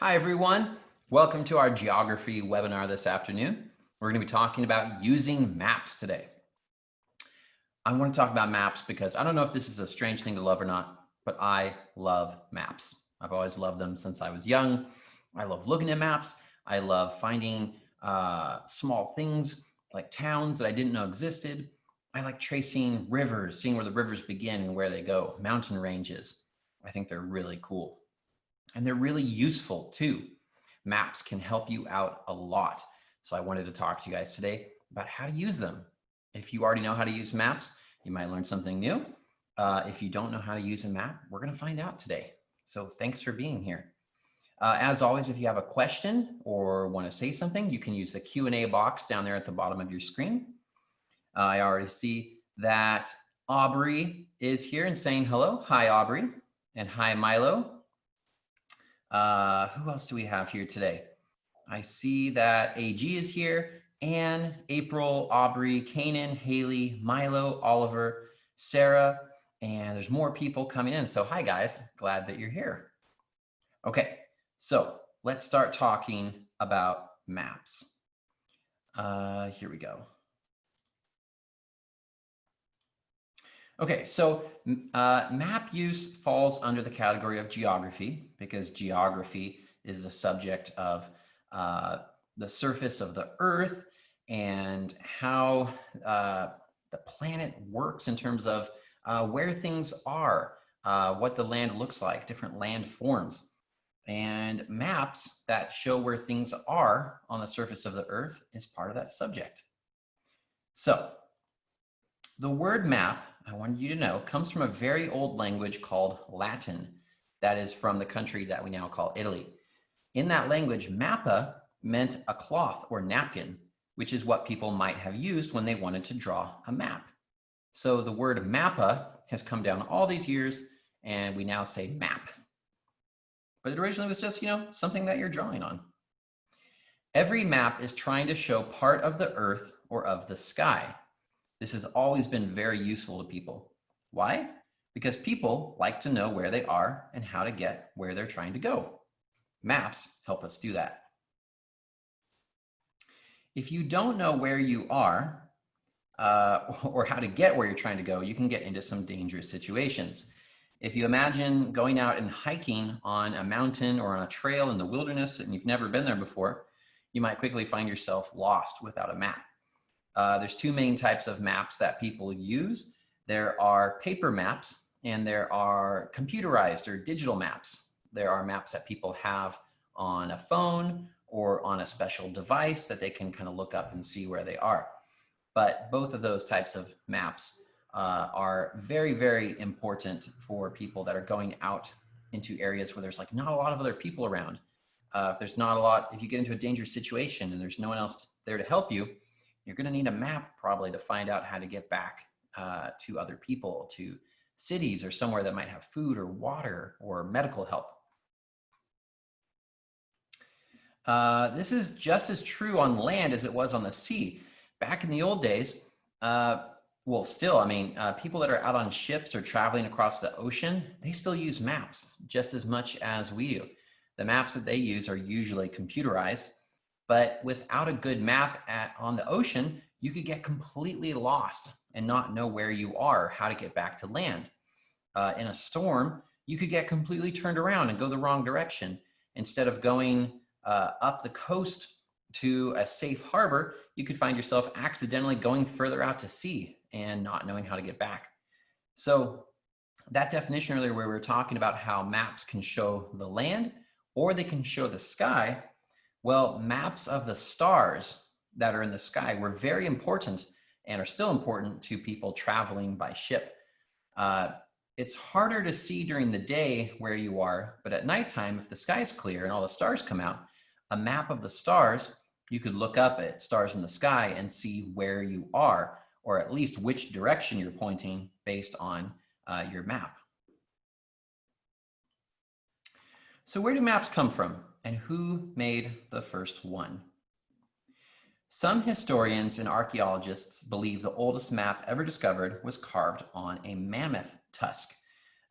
Hi, everyone. Welcome to our geography webinar this afternoon. We're going to be talking about using maps today. I want to talk about maps because I don't know if this is a strange thing to love or not, but I love maps. I've always loved them since I was young. I love looking at maps. I love finding small things like towns that I didn't know existed. I like tracing rivers, seeing where the rivers begin and where they go, mountain ranges. I think they're really cool. And they're really useful too. Maps can help you out a lot. So I wanted to talk to you guys today about how to use them. If you already know how to use maps, you might learn something new. If you don't know how to use a map, we're going to find out today. So thanks for being here. As always, if you have a question or want to say something, you can use the Q&A box down there at the bottom of your screen. I already see that Aubrey is here and saying hello. Hi, Aubrey. And hi, Milo. Who else do we have here today? I see that AG is here. Anne, April, Aubrey, Kanan, Haley, Milo, Oliver, Sarah, and there's more people coming in. So hi guys, glad that you're here. Okay, so let's start talking about maps. Here we go. Okay, so map use falls under the category of geography because geography is a subject of the surface of the Earth and how the planet works in terms of where things are, what the land looks like, different land forms. And maps that show where things are on the surface of the Earth is part of that subject. So the word map, I wanted you to know, comes from a very old language called Latin that is from the country that we now call Italy. In that language, mappa meant a cloth or napkin, which is what people might have used when they wanted to draw a map. So the word mappa has come down all these years, and we now say map. But it originally was just, something that you're drawing on. Every map is trying to show part of the earth or of the sky. This has always been very useful to people. Why? Because people like to know where they are and how to get where they're trying to go. Maps help us do that. If you don't know where you are or how to get where you're trying to go, you can get into some dangerous situations. If you imagine going out and hiking on a mountain or on a trail in the wilderness and you've never been there before, you might quickly find yourself lost without a map. There's two main types of maps that people use. There are paper maps and there are computerized or digital maps. There are maps that people have on a phone or on a special device that they can kind of look up and see where they are. But both of those types of maps are very, very important for people that are going out into areas where there's like not a lot of other people around. If you get into a dangerous situation and there's no one else there to help you, you're going to need a map probably to find out how to get back to other people, to cities or somewhere that might have food or water or medical help. This is just as true on land as it was on the sea. Back in the old days, people that are out on ships or traveling across the ocean, they still use maps just as much as we do. The maps that they use are usually computerized. But without a good map on the ocean, you could get completely lost and not know where you are, how to get back to land. In a storm, you could get completely turned around and go the wrong direction. Instead of going up the coast to a safe harbor, you could find yourself accidentally going further out to sea and not knowing how to get back. So that definition earlier where we were talking about how maps can show the land or they can show the sky, well, maps of the stars that are in the sky were very important and are still important to people traveling by ship. It's harder to see during the day where you are, but at nighttime, if the sky is clear and all the stars come out, a map of the stars, you could look up at stars in the sky and see where you are, or at least which direction you're pointing based on your map. So where do maps come from? And who made the first one? Some historians and archaeologists believe the oldest map ever discovered was carved on a mammoth tusk.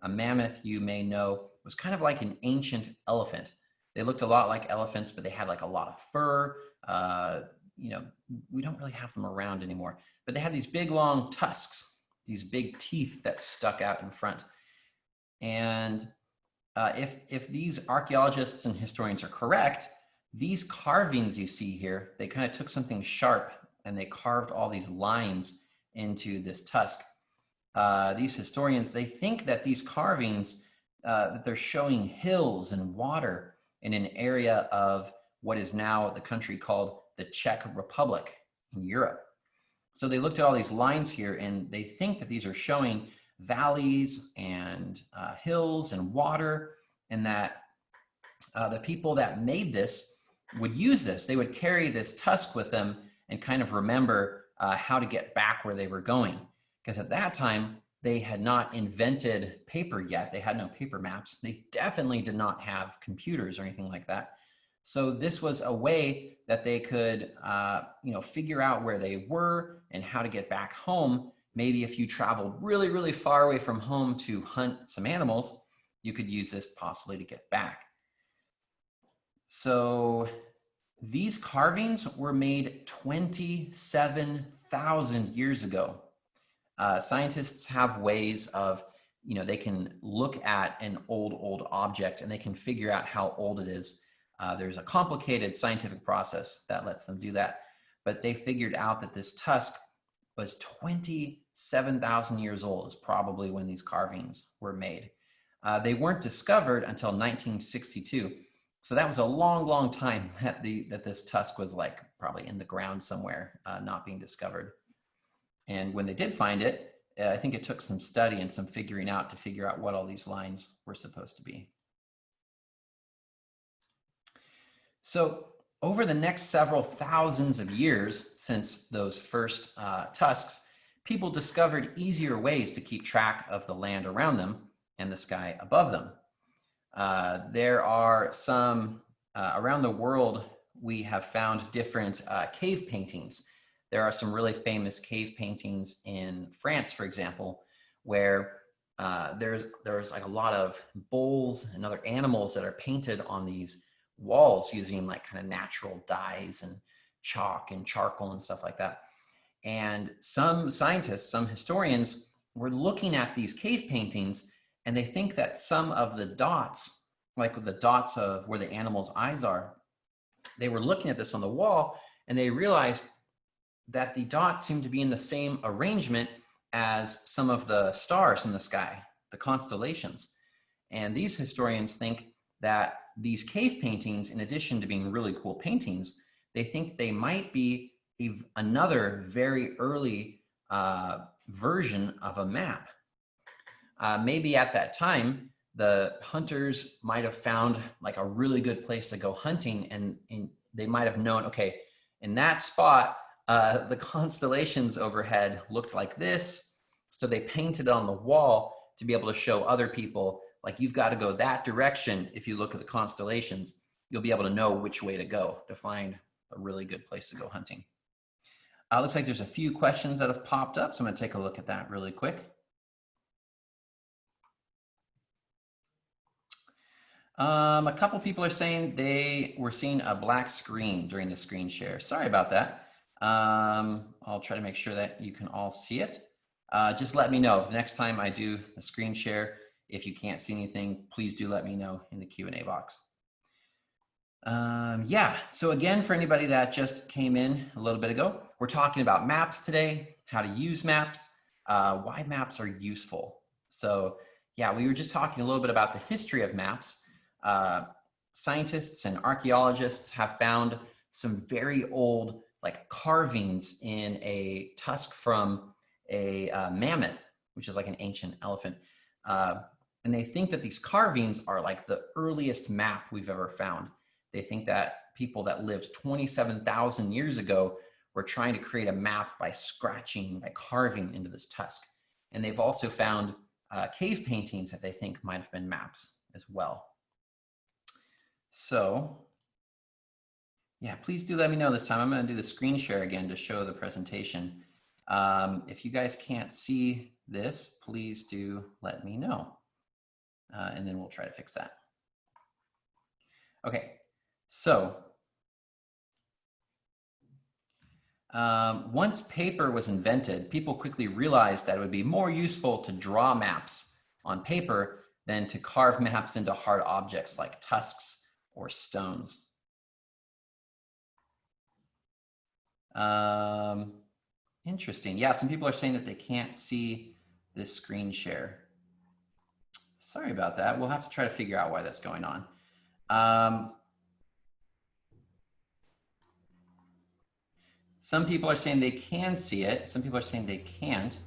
A mammoth, you may know, was kind of like an ancient elephant. They looked a lot like elephants, but they had like a lot of fur. You know, we don't really have them around anymore, but they had these big long tusks, these big teeth that stuck out in front. And if these archaeologists and historians are correct, these carvings you see here, they kind of took something sharp and they carved all these lines into this tusk. These historians, they think that these carvings, that they're showing hills and water in an area of what is now the country called the Czech Republic in Europe. So they looked at all these lines here and they think that these are showing valleys and hills and water, and that the people that made this would use this. They would carry this tusk with them and kind of remember how to get back where they were going. Because at that time, they had not invented paper yet. They had no paper maps. They definitely did not have computers or anything like that. So this was a way that they could, you know, figure out where they were and how to get back home. Maybe if you traveled really, really far away from home to hunt some animals, you could use this possibly to get back. So these carvings were made 27,000 years ago. Scientists have ways of, you know, they can look at an old object and they can figure out how old it is. There's a complicated scientific process that lets them do that. But they figured out that this tusk was 27,000 years old, is probably when these carvings were made. They weren't discovered until 1962. So that was a long, long time that this tusk was like probably in the ground somewhere, not being discovered. And when they did find it, I think it took some study and some figuring out to figure out what all these lines were supposed to be. So over the next several thousands of years since those first tusks, people discovered easier ways to keep track of the land around them and the sky above them. There are some, around the world, we have found different cave paintings. There are some really famous cave paintings in France, for example, where there's like a lot of bulls and other animals that are painted on these walls using like kind of natural dyes and chalk and charcoal and stuff like that. And some scientists, some historians were looking at these cave paintings and they think that some of the dots, like the dots of where the animal's eyes are, they were looking at this on the wall and they realized that the dots seem to be in the same arrangement as some of the stars in the sky, the constellations. And these historians think that these cave paintings, in addition to being really cool paintings, they think they might be another very early version of a map. Maybe at that time, the hunters might have found like a really good place to go hunting, and they might have known, okay, in that spot, the constellations overhead looked like this. So they painted it on the wall to be able to show other people, like, you've got to go that direction. If you look at the constellations, you'll be able to know which way to go to find a really good place to go hunting. Looks like there's a few questions that have popped up, so I'm going to take a look at that really quick. A couple people are saying they were seeing a black screen during the screen share. Sorry about that. I'll try to make sure that you can all see it. Just let me know if the next time I do the screen share, if you can't see anything, please do let me know in the Q&A box. Yeah, so again, for anybody that just came in a little bit ago, we're talking about maps today, how to use maps, why maps are useful. So yeah, we were just talking a little bit about the history of maps. Scientists and archaeologists have found some very old like carvings in a tusk from a mammoth, which is like an ancient elephant. And they think that these carvings are like the earliest map we've ever found. They think that people that lived 27,000 years ago were trying to create a map by scratching, by carving into this tusk. And they've also found cave paintings that they think might have been maps as well. So yeah, please do let me know this time. I'm going to do the screen share again to show the presentation. If you guys can't see this, please do let me know. And then we'll try to fix that. Okay, So once paper was invented, people quickly realized that it would be more useful to draw maps on paper than to carve maps into hard objects like tusks or stones. Interesting. Yeah, some people are saying that they can't see this screen share. Sorry about that. We'll have to try to figure out why that's going on. Some people are saying they can see it. Some people are saying they can't.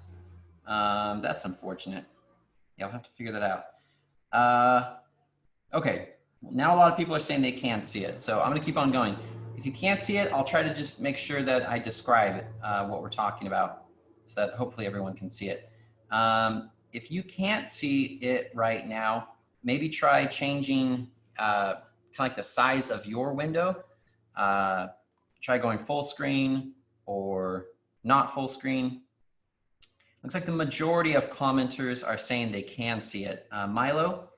That's unfortunate. Yeah, I'll have to figure that out. Okay, now a lot of people are saying they can see it. So I'm gonna keep on going. If you can't see it, I'll try to just make sure that I describe what we're talking about so that hopefully everyone can see it. If you can't see it right now, maybe try changing kind of like the size of your window. Try going full screen or not full screen. Looks like the majority of commenters are saying they can see it. Milo,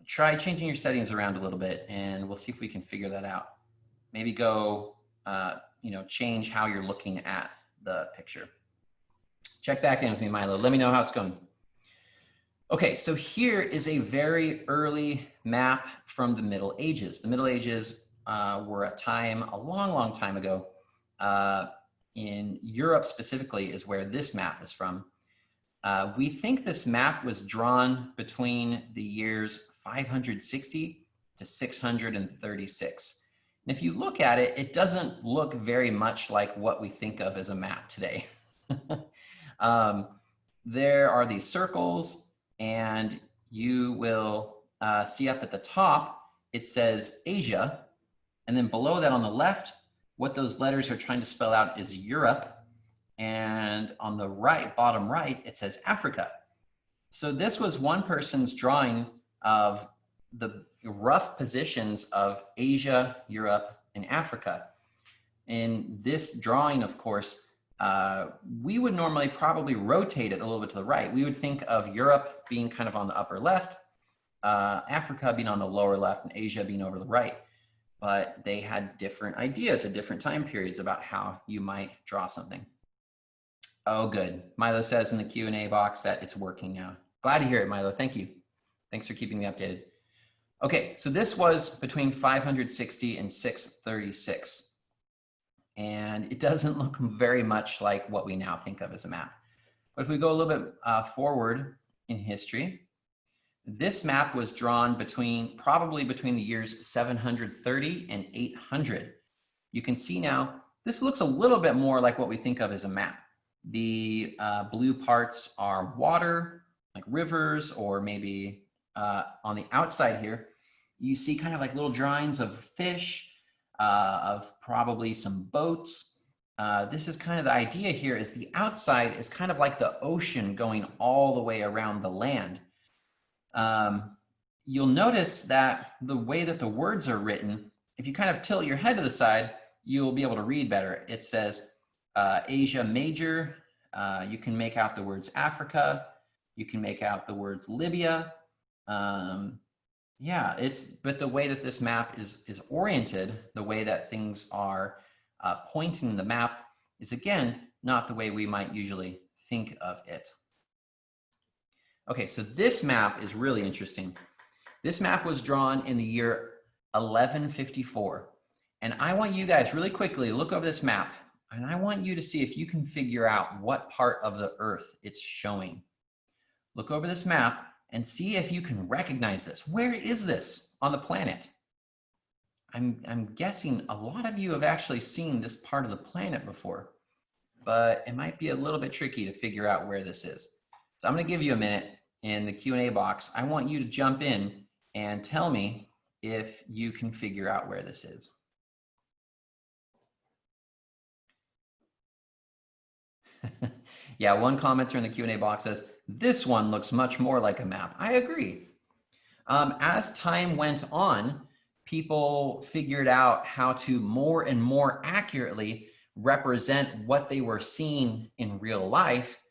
try changing your settings around a little bit and we'll see if we can figure that out. Maybe go, change how you're looking at the picture. Check back in with me, Milo. Let me know how it's going. Okay, so here is a very early map from the Middle Ages. The Middle Ages were a time, a long, long time ago. In Europe specifically is where this map is from. We think this map was drawn between the years 560 to 636. And if you look at it, it doesn't look very much like what we think of as a map today. There are these circles, and you will see up at the top, it says Asia. And then below that on the left, what those letters are trying to spell out is Europe. And on the right, bottom right, it says Africa. So this was one person's drawing of the rough positions of Asia, Europe, and Africa. In this drawing, of course, we would normally probably rotate it a little bit to the right. We would think of Europe being kind of on the upper left, Africa being on the lower left, and Asia being over the right. But they had different ideas at different time periods about how you might draw something. Oh, good. Milo says in the Q&A box that it's working now. Glad to hear it, Milo. Thank you. Thanks for keeping me updated. Okay, so this was between 560 and 636. And it doesn't look very much like what we now think of as a map. But if we go a little bit forward in history, this map was drawn probably between the years 730 and 800. You can see now, this looks a little bit more like what we think of as a map. The blue parts are water, like rivers, or maybe on the outside here, you see kind of like little drawings of fish, of probably some boats. This is kind of the idea here is the outside is kind of like the ocean going all the way around the land. You'll notice that the way that the words are written, if you kind of tilt your head to the side, you'll be able to read better. It says Asia Major. You can make out the words Africa. You can make out the words Libya. Yeah, but the way that this map is oriented, the way that things are pointing the map is, again, not the way we might usually think of it. Okay, so this map is really interesting. This map was drawn in the year 1154. And I want you guys really quickly look over this map, and I want you to see if you can figure out what part of the Earth it's showing. Look over this map and see if you can recognize this. Where is this on the planet? I'm guessing a lot of you have actually seen this part of the planet before, but it might be a little bit tricky to figure out where this is. So I'm going to give you a minute in the Q&A box. I want you to jump in and tell me if you can figure out where this is. Yeah, one commenter in the Q&A box says, this one looks much more like a map. I agree. As time went on, people figured out how to more and more accurately represent what they were seeing in real life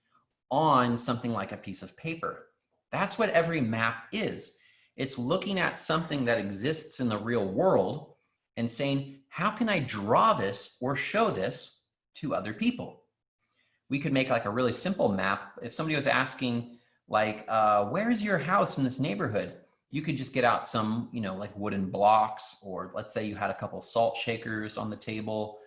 on something like a piece of paper. That's what every map is. It's looking at something that exists in the real world and saying, how can I draw this or show this to other people? We could make like a really simple map. If somebody was asking like, where's your house in this neighborhood? You could just get out some, like wooden blocks, or let's say you had a couple salt shakers on the table,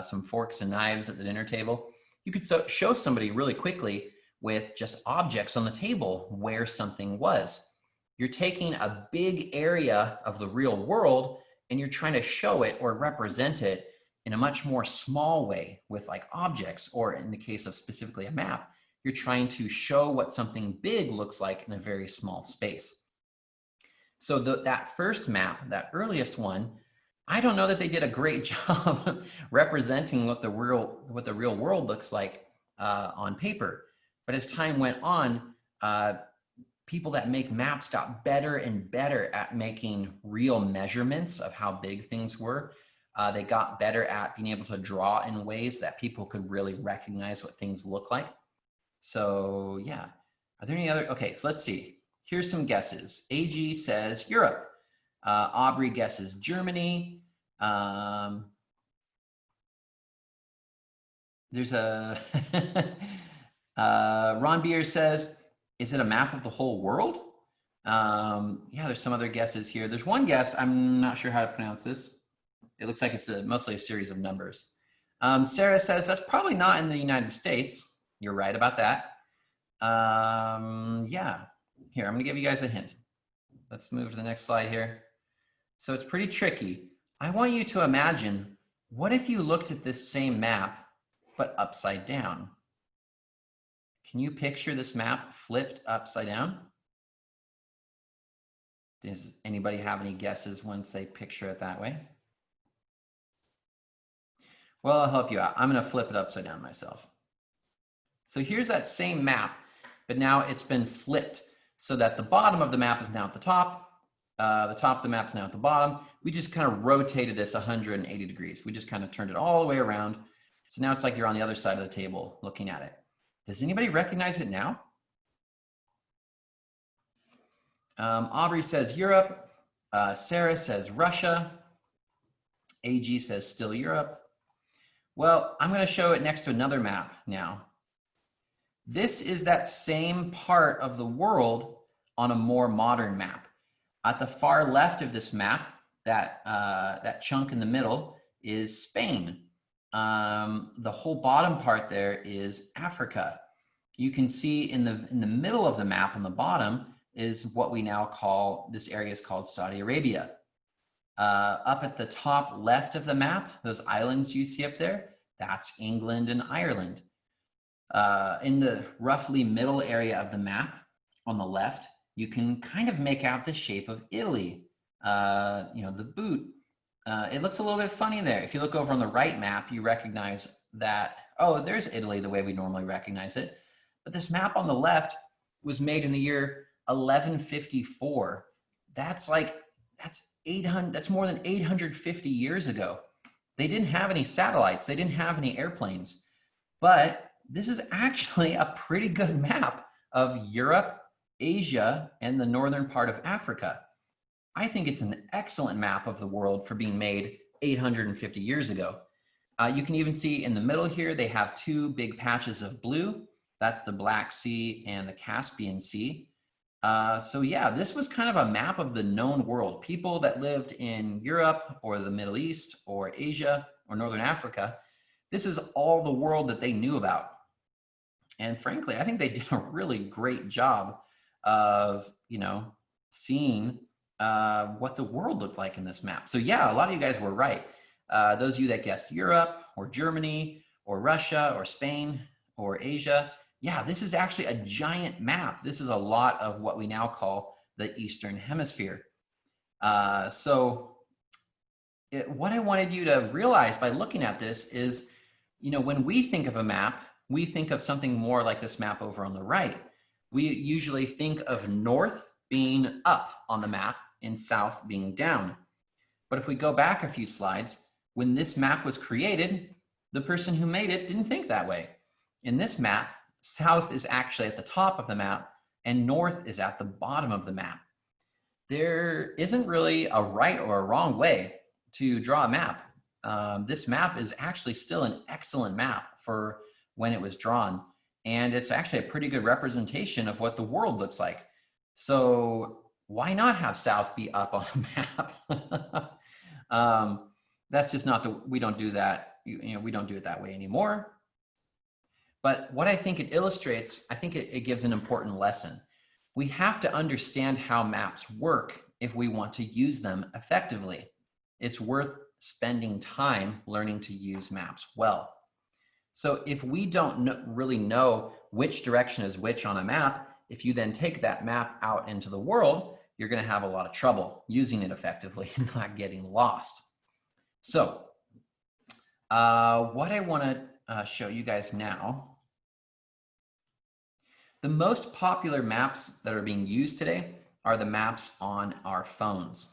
some forks and knives at the dinner table. You could show somebody really quickly with just objects on the table where something was. You're taking a big area of the real world and you're trying to show it or represent it in a much more small way with like objects, or in the case of specifically a map, you're trying to show what something big looks like in a very small space. So that first map, that earliest one, I don't know that they did a great job representing what the real world looks like on paper. But as time went on, people that make maps got better and better at making real measurements of how big things were. They got better at being able to draw in ways that people could really recognize what things look like. So yeah, are there any other? Okay, so let's see. Here's some guesses. AG says Europe. Aubrey guesses Germany. There's a Ron Beer says, is it a map of the whole world? Yeah, there's some other guesses here. There's one guess, I'm not sure how to pronounce this. It looks like it's mostly a series of numbers. Sarah says, that's probably not in the United States. You're right about that. Yeah, here, I'm gonna give you guys a hint. Let's move to the next slide here. So it's pretty tricky. I want you to imagine, what if you looked at this same map, but upside down? Can you picture this map flipped upside down? Does anybody have any guesses once they picture it that way? Well, I'll help you out. I'm gonna flip it upside down myself. So here's that same map, but now it's been flipped so that the bottom of the map is now at the top of the map is now at the bottom. We just kind of rotated this 180 degrees. We just kind of turned it all the way around. So now it's like you're on the other side of the table looking at it. Does anybody recognize it now? Aubrey says Europe. Sarah says Russia. AG says still Europe. Well, I'm going to show it next to another map now. This is that same part of the world on a more modern map. At the far left of this map, that chunk in the middle is Spain. The whole bottom part there is Africa. You can see in the middle of the map on the bottom is what we now call, this area is called Saudi Arabia. Up at the top left of the map, those islands you see up there, that's England and Ireland. In the roughly middle area of the map on the left, you can kind of make out the shape of Italy, the boot. It looks a little bit funny there. If you look over on the right map, you recognize that, oh, there's Italy the way we normally recognize it. But this map on the left was made in the year 1154. That's more than 850 years ago. They didn't have any satellites. They didn't have any airplanes. But this is actually a pretty good map of Europe, Asia, and the northern part of Africa. I think it's an excellent map of the world for being made 850 years ago. You can even see in the middle here, they have two big patches of blue. That's the Black Sea and the Caspian Sea. So yeah, this was kind of a map of the known world. People that lived in Europe or the Middle East or Asia or Northern Africa, this is all the world that they knew about. And frankly, I think they did a really great job of, seeing what the world looked like in this map. So yeah, a lot of you guys were right. Those of you that guessed Europe or Germany or Russia or Spain or Asia, yeah, this is actually a giant map. This is a lot of what we now call the Eastern Hemisphere. What I wanted you to realize by looking at this is, when we think of a map, we think of something more like this map over on the right. We usually think of north being up on the map and south being down. But if we go back a few slides, when this map was created, the person who made it didn't think that way. In this map, south is actually at the top of the map and north is at the bottom of the map. There isn't really a right or a wrong way to draw a map. This map is actually still an excellent map for when it was drawn. And it's actually a pretty good representation of what the world looks like. So why not have South be up on a map? That's just not we don't do that. We don't do it that way anymore. But what I think it illustrates, I think it gives an important lesson. We have to understand how maps work if we want to use them effectively. It's worth spending time learning to use maps well. So if we don't really know which direction is which on a map, if you then take that map out into the world, you're going to have a lot of trouble using it effectively and not getting lost. So what I want to show you guys now, the most popular maps that are being used today are the maps on our phones.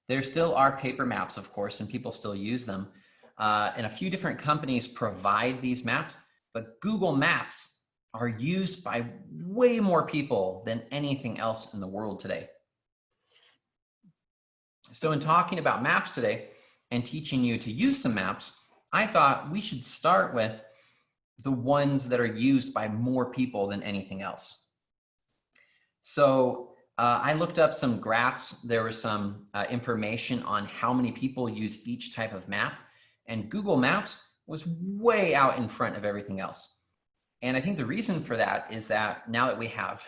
There still are paper maps, of course, and people still use them. And a few different companies provide these maps, but Google Maps are used by way more people than anything else in the world today. So in talking about maps today and teaching you to use some maps, I thought we should start with the ones that are used by more people than anything else. So I looked up some graphs. There was some information on how many people use each type of map, and Google Maps was way out in front of everything else. And I think the reason for that is that now that we have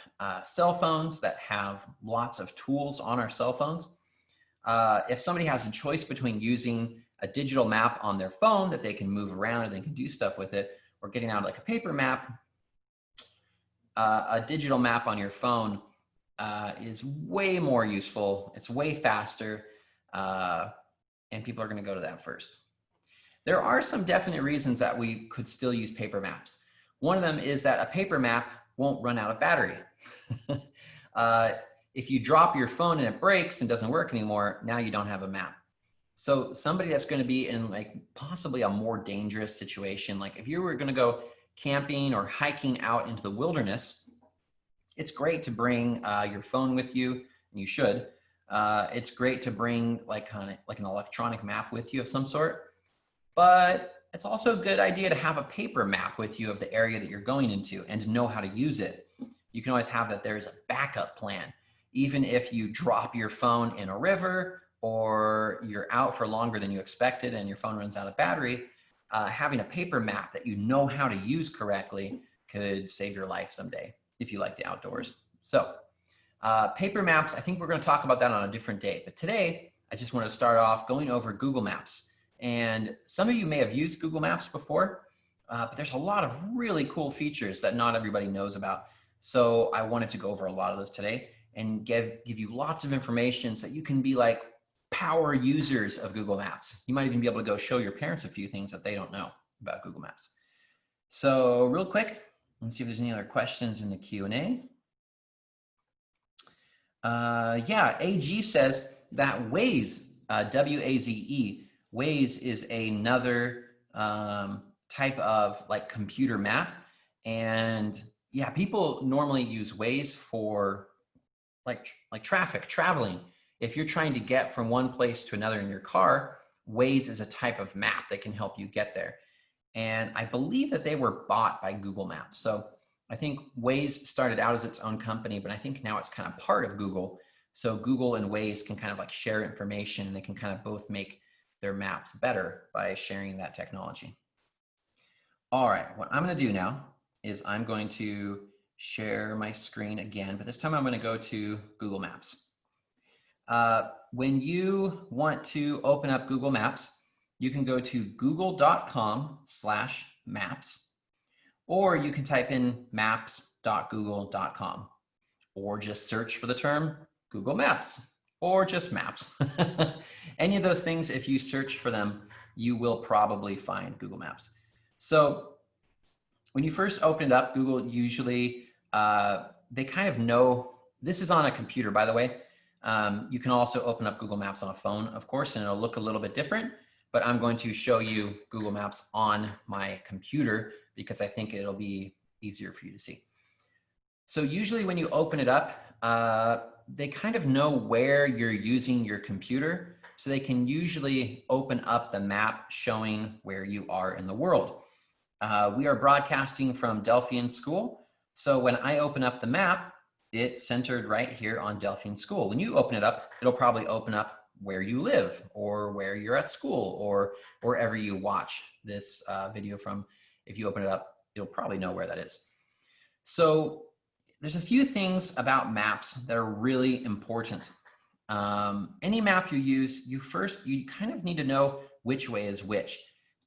cell phones that have lots of tools on our cell phones, if somebody has a choice between using a digital map on their phone that they can move around and they can do stuff with it, or getting out like a paper map, a digital map on your phone is way more useful. It's way faster, and people are going to go to that first. There are some definite reasons that we could still use paper maps. One of them is that a paper map won't run out of battery. If you drop your phone and it breaks and doesn't work anymore, now you don't have a map. So somebody that's going to be in like possibly a more dangerous situation, like if you were going to go camping or hiking out into the wilderness, it's great to bring your phone with you, and you should. It's great to bring like an electronic map with you of some sort, but it's also a good idea to have a paper map with you of the area that you're going into and to know how to use it. You can always have that there's a backup plan. Even if you drop your phone in a river or you're out for longer than you expected and your phone runs out of battery, having a paper map that you know how to use correctly could save your life someday if you like the outdoors. So paper maps, I think we're going to talk about that on a different day. But today, I just want to start off going over Google Maps. And some of you may have used Google Maps before, but there's a lot of really cool features that not everybody knows about. So I wanted to go over a lot of those today and give you lots of information so that you can be like power users of Google Maps. You might even be able to go show your parents a few things that they don't know about Google Maps. So real quick, let's see if there's any other questions in the Q&A. Yeah, AG says that Waze, W-A-Z-E, Waze is another type of like computer map. And yeah, people normally use Waze for like traffic, traveling. If you're trying to get from one place to another in your car, Waze is a type of map that can help you get there. And I believe that they were bought by Google Maps. So I think Waze started out as its own company, but I think now it's kind of part of Google. So Google and Waze can kind of like share information, and they can kind of both make their maps better by sharing that technology. All right, what I'm going to do now is I'm going to share my screen again, but this time I'm going to go to Google Maps. When you want to open up Google Maps, you can go to google.com/maps, or you can type in maps.google.com, or just search for the term Google Maps, or just maps. Any of those things, if you search for them, you will probably find Google Maps. So when you first open it up, Google usually, they kind of know, this is on a computer, by the way. You can also open up Google Maps on a phone, of course, and it'll look a little bit different, but I'm going to show you Google Maps on my computer because I think it'll be easier for you to see. So usually when you open it up, they kind of know where you're using your computer, so they can usually open up the map showing where you are in the world. We are broadcasting from Delphian School. So when I open up the map, it's centered right here on Delphian School. When you open it up, it'll probably open up where you live or where you're at school or wherever you watch this video from. If you open it up, you'll probably know where that is. So there's a few things about maps that are really important. Any map you use, you kind of need to know which way is which.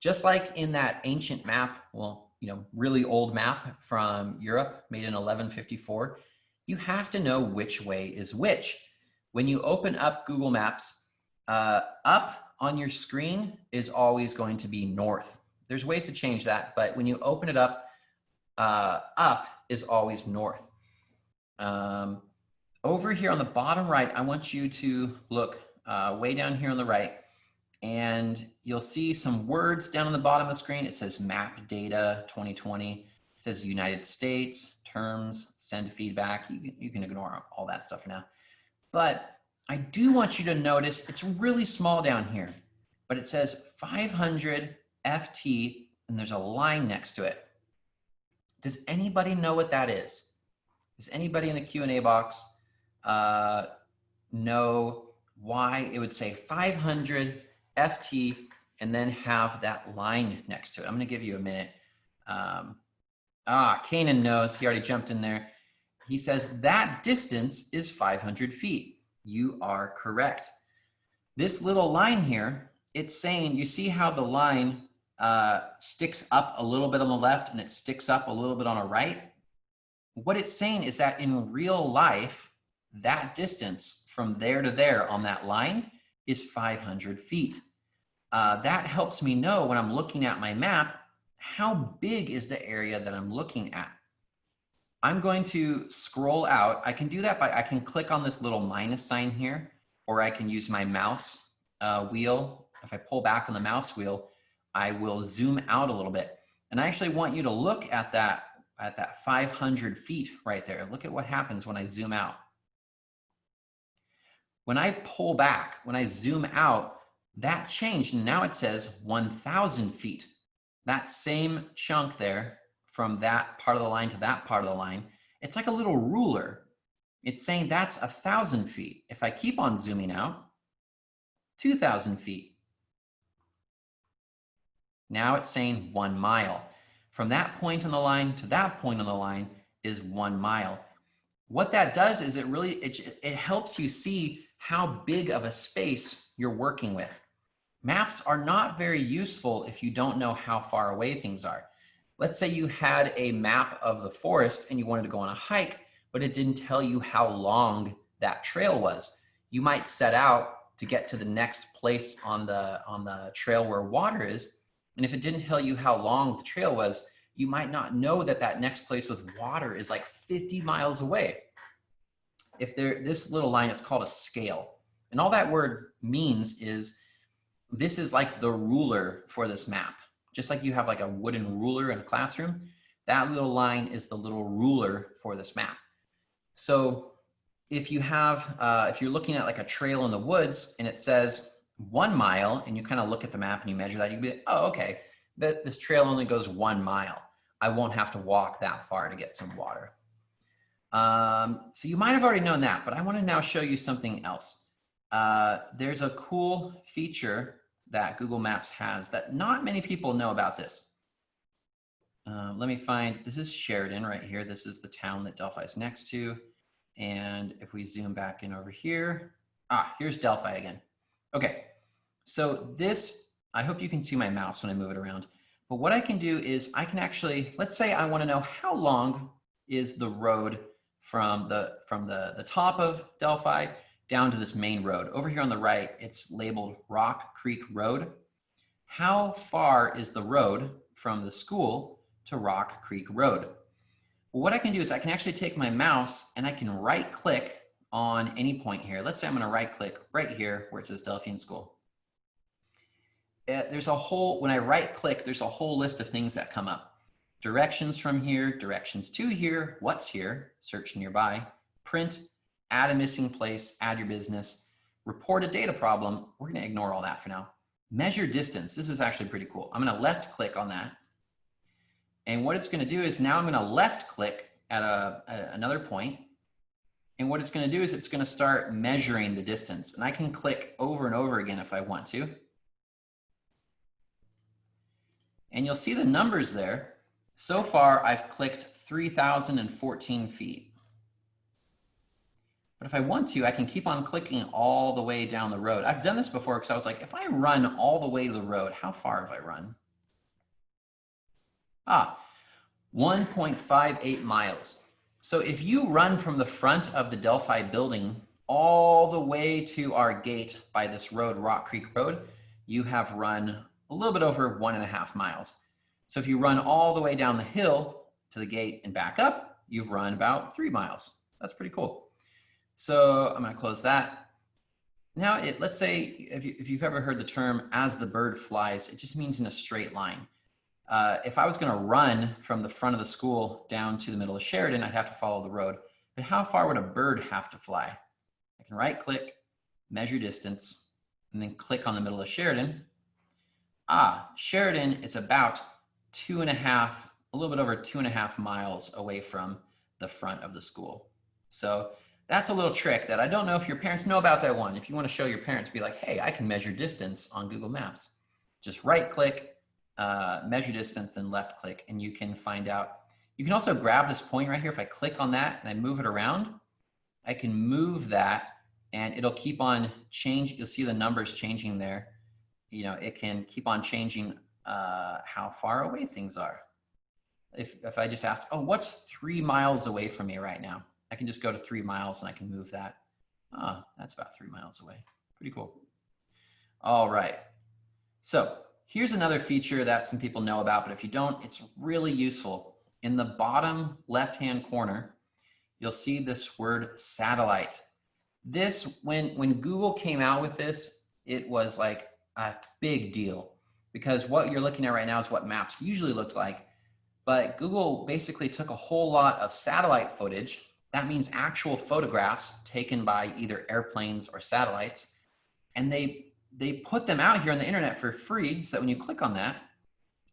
Just like in that ancient map, well, really old map from Europe made in 1154, you have to know which way is which. When you open up Google Maps, up on your screen is always going to be north. There's ways to change that, but when you open it up, up is always north. Over here on the bottom right, I want you to look way down here on the right, and you'll see some words down on the bottom of the screen. It says map data 2020. It says United States, terms, send feedback. You can ignore all that stuff for now. But I do want you to notice it's really small down here, but it says 500 FT, and there's a line next to it. Does anybody know what that is? Does anybody in the Q&A box know why it would say 500 FT and then have that line next to it? I'm going to give you a minute. Kanan knows. He already jumped in there. He says that distance is 500 feet. You are correct. This little line here, it's saying, you see how the line sticks up a little bit on the left and it sticks up a little bit on the right? What it's saying is that in real life, that distance from there to there on that line is 500 feet. That helps me know when I'm looking at my map, how big is the area that I'm looking at. I'm going to scroll out. I can do that I can click on this little minus sign here, or I can use my mouse wheel. If I pull back on the mouse wheel, I will zoom out a little bit. And I actually want you to look at that 500 feet right there. Look at what happens when I zoom out. When I pull back, when I zoom out, that changed. And now it says 1,000 feet. That same chunk there from that part of the line to that part of the line, it's like a little ruler. It's saying that's 1,000 feet. If I keep on zooming out, 2,000 feet. Now it's saying 1 mile. From that point on the line to that point on the line is 1 mile. What that does is it helps you see how big of a space you're working with. Maps are not very useful if you don't know how far away things are. Let's say you had a map of the forest and you wanted to go on a hike, but it didn't tell you how long that trail was. You might set out to get to the next place on the trail where water is. And if it didn't tell you how long the trail was, you might not know that that next place with water is like 50 miles away. This little line is called a scale. And all that word means is this is like the ruler for this map. Just like you have like a wooden ruler in a classroom, that little line is the little ruler for this map. So if you're looking at like a trail in the woods and it says 1 mile and you kind of look at the map and you measure that, you'd be like, oh, okay, this trail only goes 1 mile. I won't have to walk that far to get some water. So you might have already known that, but I want to now show you something else. There's a cool feature that Google Maps has that not many people know about this. Let me find, this is Sheridan right here. This is the town that Delphi is next to. And if we zoom back in over here, here's Delphi again. Okay, so this, I hope you can see my mouse when I move it around. But what I can do is I can actually, let's say I want to know how long is the road from the top of Delphi down to this main road. Over here on the right, it's labeled Rock Creek Road. How far is the road from the school to Rock Creek Road? Well, what I can do is I can actually take my mouse and I can right click on any point here. Let's say I'm going to right click right here where it says Delphian School. When I right click, there's a whole list of things that come up. Directions from here, directions to here, what's here, search nearby, print, add a missing place, add your business, report a data problem. We're going to ignore all that for now. Measure distance. This is actually pretty cool. I'm going to left click on that. And what it's going to do is now I'm going to left click at another point. And what it's going to do is it's going to start measuring the distance. And I can click over and over again if I want to. And you'll see the numbers there. So far, I've clicked 3,014 feet. But if I want to, I can keep on clicking all the way down the road. I've done this before because I was like, if I run all the way to the road, how far have I run? 1.58 miles. So if you run from the front of the Delphi building all the way to our gate by this road, Rock Creek Road, you have run a little bit over 1.5 miles. So if you run all the way down the hill to the gate and back up, you've run about 3 miles. That's pretty cool. So I'm going to close that. Now, let's say if you've ever heard the term "as the bird flies," it just means in a straight line. If I was going to run from the front of the school down to the middle of Sheridan, I'd have to follow the road. But how far would a bird have to fly? I can right click, measure distance, and then click on the middle of Sheridan. Sheridan is about 2.5, a little bit over 2.5 miles away from the front of the school. So that's a little trick that I don't know if your parents know about that one. If you want to show your parents, be like, hey, I can measure distance on Google Maps. Just right click, measure distance, and left click, and you can find out. You can also grab this point right here. If I click on that and I move it around, I can move that and it'll keep on changing. You'll see the numbers changing there. You know, it can keep on changing how far away things are. If I just asked, oh, what's 3 miles away from me right now? I can just go to 3 miles and I can move that. That's about 3 miles away. Pretty cool. All right. So here's another feature that some people know about, but if you don't, it's really useful. In the bottom left-hand corner, you'll see this word satellite. This, when Google came out with this, it was like a big deal because what you're looking at right now is what maps usually looked like. But Google basically took a whole lot of satellite footage. That means actual photographs taken by either airplanes or satellites. And they put them out here on the internet for free so that when you click on that,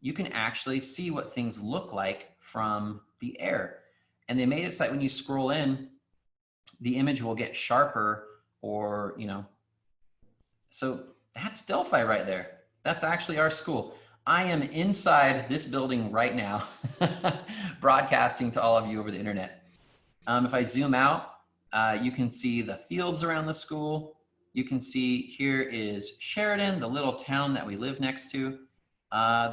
you can actually see what things look like from the air. And they made it so that when you scroll in, the image will get sharper or, you know. So that's Delphi right there. That's actually our school. I am inside this building right now, broadcasting to all of you over the internet. If I zoom out, you can see the fields around the school. You can see here is Sheridan, the little town that we live next to.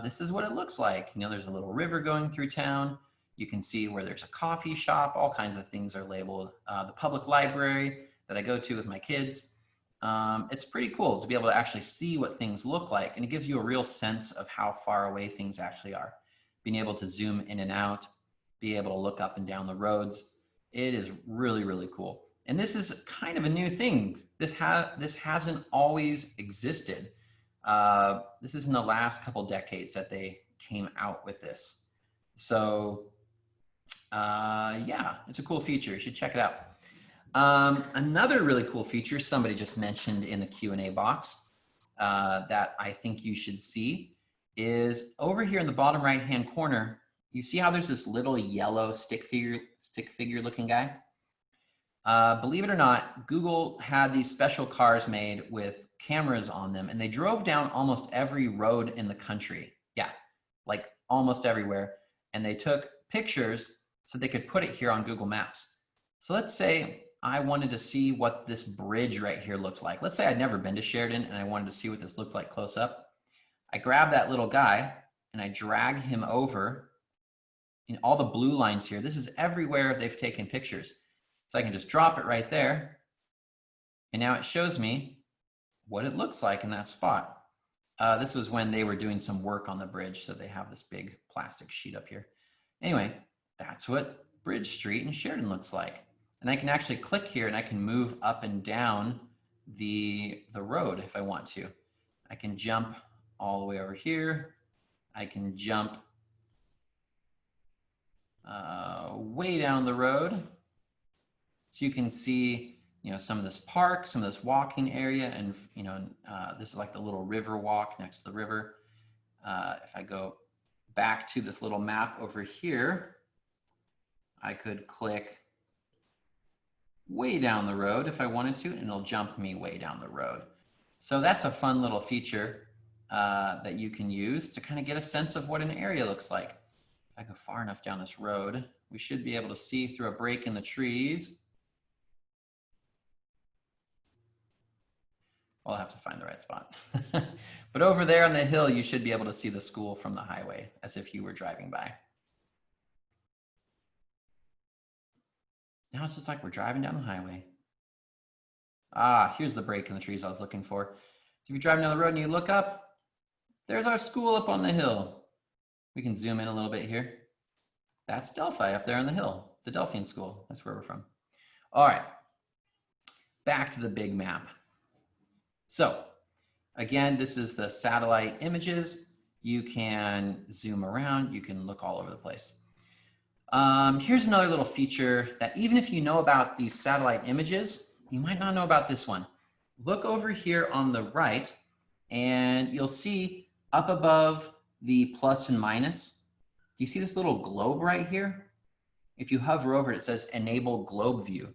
This is what it looks like. You know, there's a little river going through town. You can see where there's a coffee shop. All kinds of things are labeled. The public library that I go to with my kids. It's pretty cool to be able to actually see what things look like. And it gives you a real sense of how far away things actually are. Being able to zoom in and out, be able to look up and down the roads. It is really, really cool. And this is kind of a new thing. This hasn't always existed. This is in the last couple decades that they came out with this. So yeah, it's a cool feature. You should check it out. Another really cool feature somebody just mentioned in the Q&A box that I think you should see is over here in the bottom right-hand corner. You see how there's this little yellow stick figure looking guy? Believe it or not, Google had these special cars made with cameras on them, and they drove down almost every road in the country. Yeah, like almost everywhere. And they took pictures so they could put it here on Google Maps. So let's say I wanted to see what this bridge right here looked like. Let's say I'd never been to Sheridan and I wanted to see what this looked like close up. I grab that little guy and I drag him over. In all the blue lines here, this is everywhere they've taken pictures. So I can just drop it right there. And now it shows me what it looks like in that spot. This was when they were doing some work on the bridge. So they have this big plastic sheet up here. Anyway, that's what Bridge Street in Sheridan looks like. And I can actually click here and I can move up and down the road if I want to. I can jump all the way over here. I can jump way down the road. So you can see you know, some of this park, some of this walking area, and, you know, this is like the little river walk next to the river. If I go back to this little map over here, I could click way down the road if I wanted to, and it'll jump me way down the road. So that's a fun little feature that you can use to kind of get a sense of what an area looks like. If I go far enough down this road, we should be able to see through a break in the trees. I'll have to find the right spot. But over there on the hill, you should be able to see the school from the highway as if you were driving by. Now it's just like we're driving down the highway. Ah, here's the break in the trees I was looking for. So if you're driving down the road and you look up, there's our school up on the hill. We can zoom in a little bit here. That's Delphi up there on the hill, the Delphian school. That's where we're from. All right, back to the big map. So again, this is the satellite images. You can zoom around. You can look all over the place. Here's another little feature that even if you know about these satellite images, you might not know about this one. Look over here on the right, and you'll see up above the plus and minus. Do you see this little globe right here? If you hover over it, it says Enable Globe View.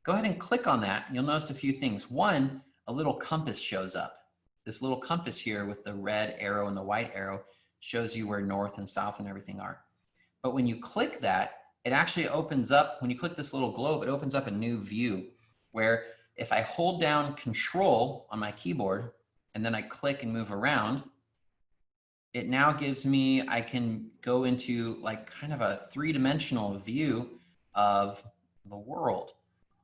Go ahead and click on that. And you'll notice a few things. One, a little compass shows up. This little compass here with the red arrow and the white arrow shows you where north and south and everything are. But when you click that, it actually opens up, when you click this little globe, it opens up a new view where if I hold down Control on my keyboard and then I click and move around, it now gives me, I can go into like kind of a three-dimensional view of the world.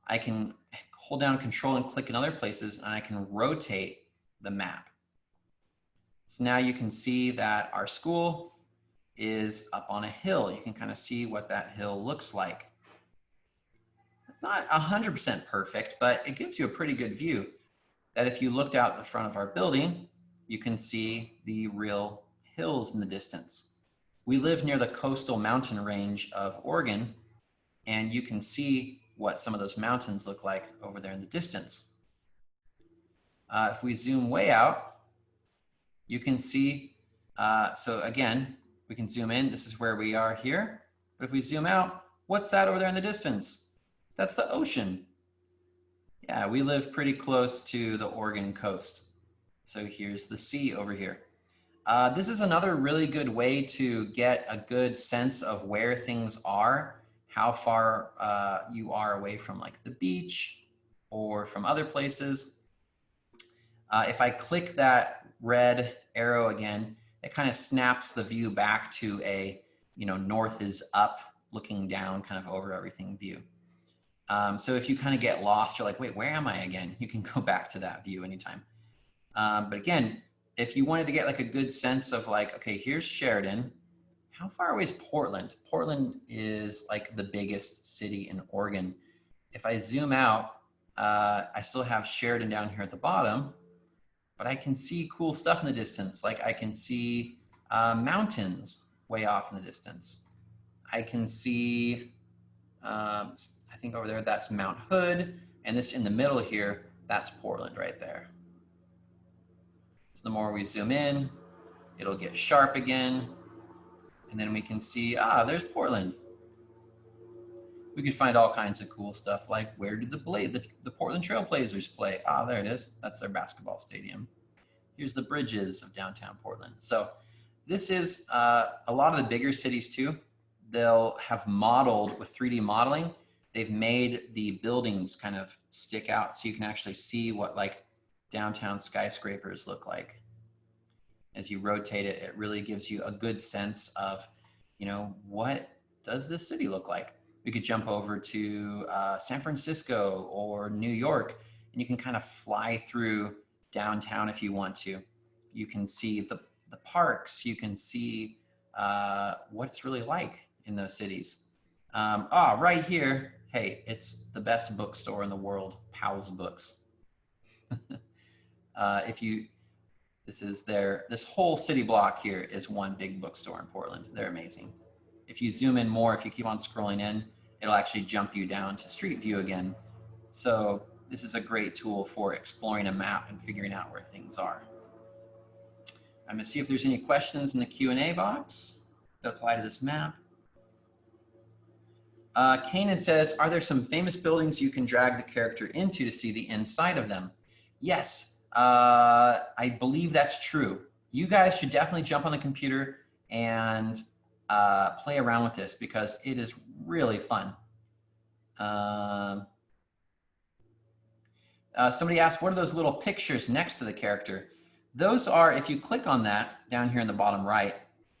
I can hold down Control and click in other places, and I can rotate the map. So now you can see that our school is up on a hill. You can kind of see what that hill looks like. It's not 100% perfect, but it gives you a pretty good view that if you looked out the front of our building, you can see the real hills in the distance. We live near the coastal mountain range of Oregon, and you can see what some of those mountains look like over there in the distance. If we zoom way out, you can see, so again, we can zoom in. This is where we are here. But if we zoom out, what's that over there in the distance? That's the ocean. Yeah, we live pretty close to the Oregon coast. So here's the sea over here. This is another really good way to get a good sense of where things are, how far you are away from like the beach or from other places. If I click that red arrow again, it kind of snaps the view back to a, you know, north is up, looking down kind of over everything view. So if you kind of get lost, you're like, wait, where am I again? You can go back to that view anytime. But again, if you wanted to get like a good sense of like, okay, here's Sheridan. How far away is Portland? Portland is like the biggest city in Oregon. If I zoom out, I still have Sheridan down here at the bottom, but I can see cool stuff in the distance. Like I can see mountains way off in the distance. I can see, I think over there, that's Mount Hood. And this in the middle here, that's Portland right there. So the more we zoom in, it'll get sharp again. And then we can see, there's Portland. We could find all kinds of cool stuff like where did the Portland Trail Blazers play? There it is. That's their basketball stadium. Here's the bridges of downtown Portland. So this is a lot of the bigger cities too. They'll have modeled with 3D modeling. They've made the buildings kind of stick out so you can actually see what like downtown skyscrapers look like. As you rotate it, it really gives you a good sense of, you know, what does this city look like? We could jump over to San Francisco or New York, and you can kind of fly through downtown if you want to. You can see the parks. You can see what it's really like in those cities. Right here, hey, it's the best bookstore in the world, Powell's Books. This whole city block here is one big bookstore in Portland. They're amazing. If you zoom in more, if you keep on scrolling in, it'll actually jump you down to Street View again. So this is a great tool for exploring a map and figuring out where things are. I'm gonna see if there's any questions in the Q&A box that apply to this map. Kanan says, are there some famous buildings you can drag the character into to see the inside of them? Yes, I believe that's true. You guys should definitely jump on the computer and play around with this because it is really fun. Somebody asked, what are those little pictures next to the character? Those are, if you click on that down here in the bottom right,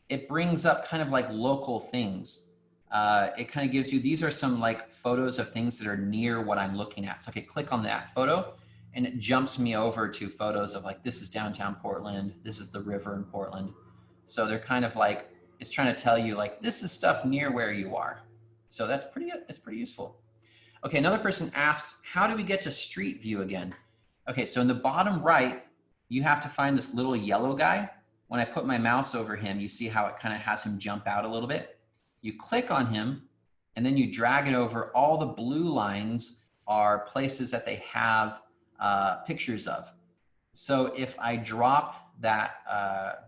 it brings up kind of like local things. It kind of gives you, these are some like photos of things that are near what I'm looking at. So I could click on that photo and it jumps me over to photos of like, this is downtown Portland. This is the river in Portland. So they're kind of like, it's trying to tell you like, this is stuff near where you are. So that's pretty useful. Okay, another person asked, how do we get to street view again? Okay, so in the bottom right, you have to find this little yellow guy. When I put my mouse over him, you see how it kind of has him jump out a little bit. You click on him and then you drag it over. All the blue lines are places that they have pictures of. So if I drop that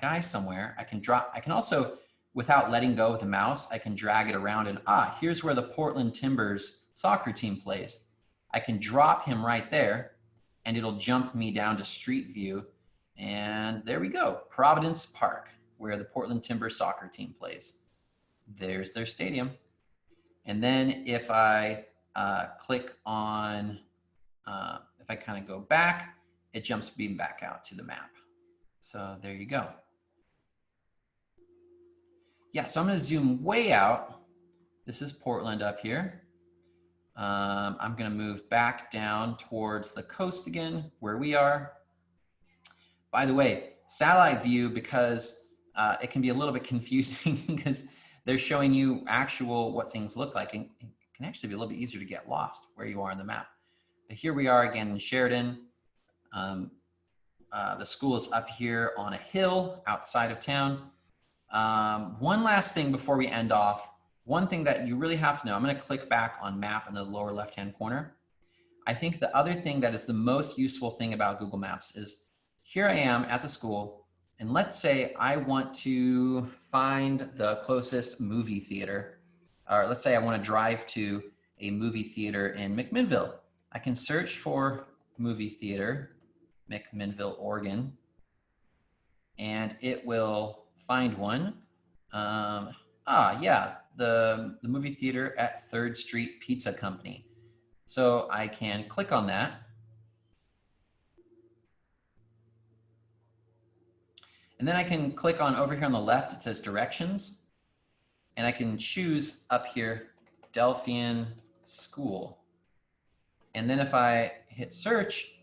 guy somewhere, I can also, without letting go of the mouse, I can drag it around and here's where the Portland Timbers soccer team plays. I can drop him right there and it'll jump me down to street view. And there we go, Providence Park, where the Portland Timbers soccer team plays. There's their stadium. And then if I click on, if I kind of go back, it jumps me back out to the map. So there you go. Yeah, so I'm gonna zoom way out. This is Portland up here. I'm gonna move back down towards the coast again, where we are. By the way, satellite view, because it can be a little bit confusing because they're showing you what things look like, and it can actually be a little bit easier to get lost where you are on the map. But here we are again in Sheridan. The school is up here on a hill outside of town. One last thing before we end off, one thing that you really have to know, I'm gonna click back on map in the lower left-hand corner. I think the other thing that is the most useful thing about Google Maps is, here I am at the school, and let's say I want to find the closest movie theater, or let's say I want to drive to a movie theater in McMinnville. I can search for movie theater, McMinnville, Oregon, and it will find one. Yeah, the movie theater at 3rd Street Pizza Company. So I can click on that. And then I can click on over here on the left, it says directions. And I can choose up here, Delphian School. And then if I hit search,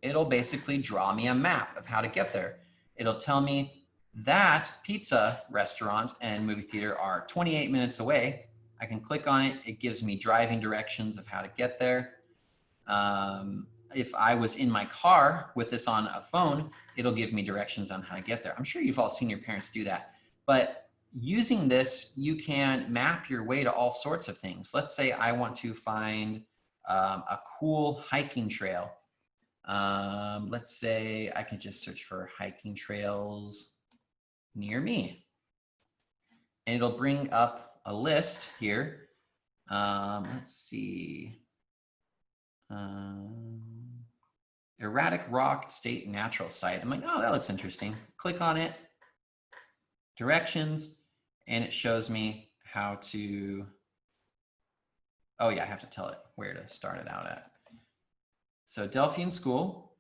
it'll basically draw me a map of how to get there. It'll tell me that pizza restaurant and movie theater are 28 minutes away. I can click on it. It gives me driving directions of how to get there. If I was in my car with this on a phone, it'll give me directions on how to get there. I'm sure you've all seen your parents do that. But using this, you can map your way to all sorts of things. Let's say I want to find a cool hiking trail. Let's say I can just search for hiking trails near me. And it'll bring up a list here. Let's see. Erratic Rock State Natural Site. I'm like, oh, that looks interesting. Click on it, directions, and it shows me how to, oh yeah, I have to tell it where to start it out at. So Delphian School,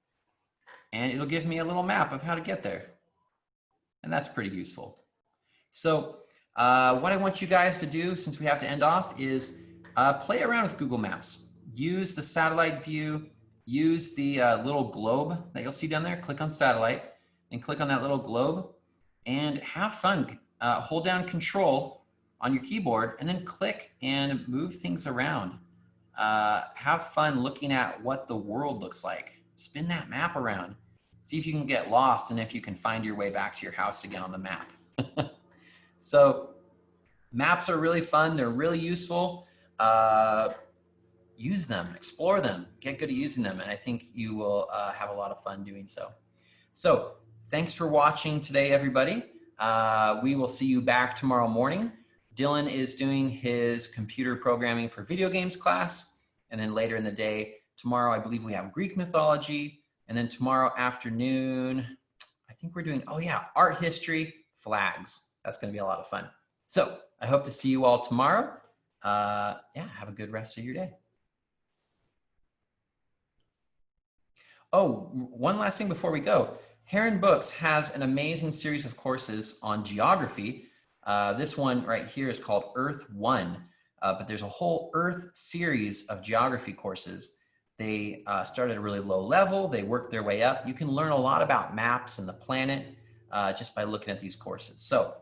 and it'll give me a little map of how to get there. And that's pretty useful. So what I want you guys to do, since we have to end off, is play around with Google Maps. Use the satellite view, use the little globe that you'll see down there. Click on satellite and click on that little globe and have fun. Hold down Control on your keyboard and then click and move things around. Have fun looking at what the world looks like. Spin that map around. See if you can get lost and if you can find your way back to your house again on the map. So maps are really fun. They're really useful. use them, explore them, get good at using them. And I think you will have a lot of fun doing so. So thanks for watching today, everybody. We will see you back tomorrow morning. Dylan is doing his computer programming for video games class. And then later in the day, tomorrow, I believe we have Greek mythology. And then tomorrow afternoon, I think we're doing, oh yeah, art history, flags. That's going to be a lot of fun. So I hope to see you all tomorrow. Yeah, have a good rest of your day. Oh, one last thing before we go. Heron Books has an amazing series of courses on geography. This one right here is called Earth 1, but there's a whole Earth series of geography courses. They start at a really low level. They work their way up. You can learn a lot about maps and the planet just by looking at these courses. So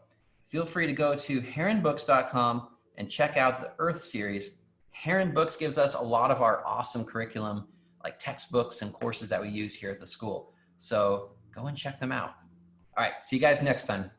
feel free to go to heronbooks.com and check out the Earth series. Heron Books gives us a lot of our awesome curriculum, like textbooks and courses that we use here at the school. So go and check them out. All right, see you guys next time.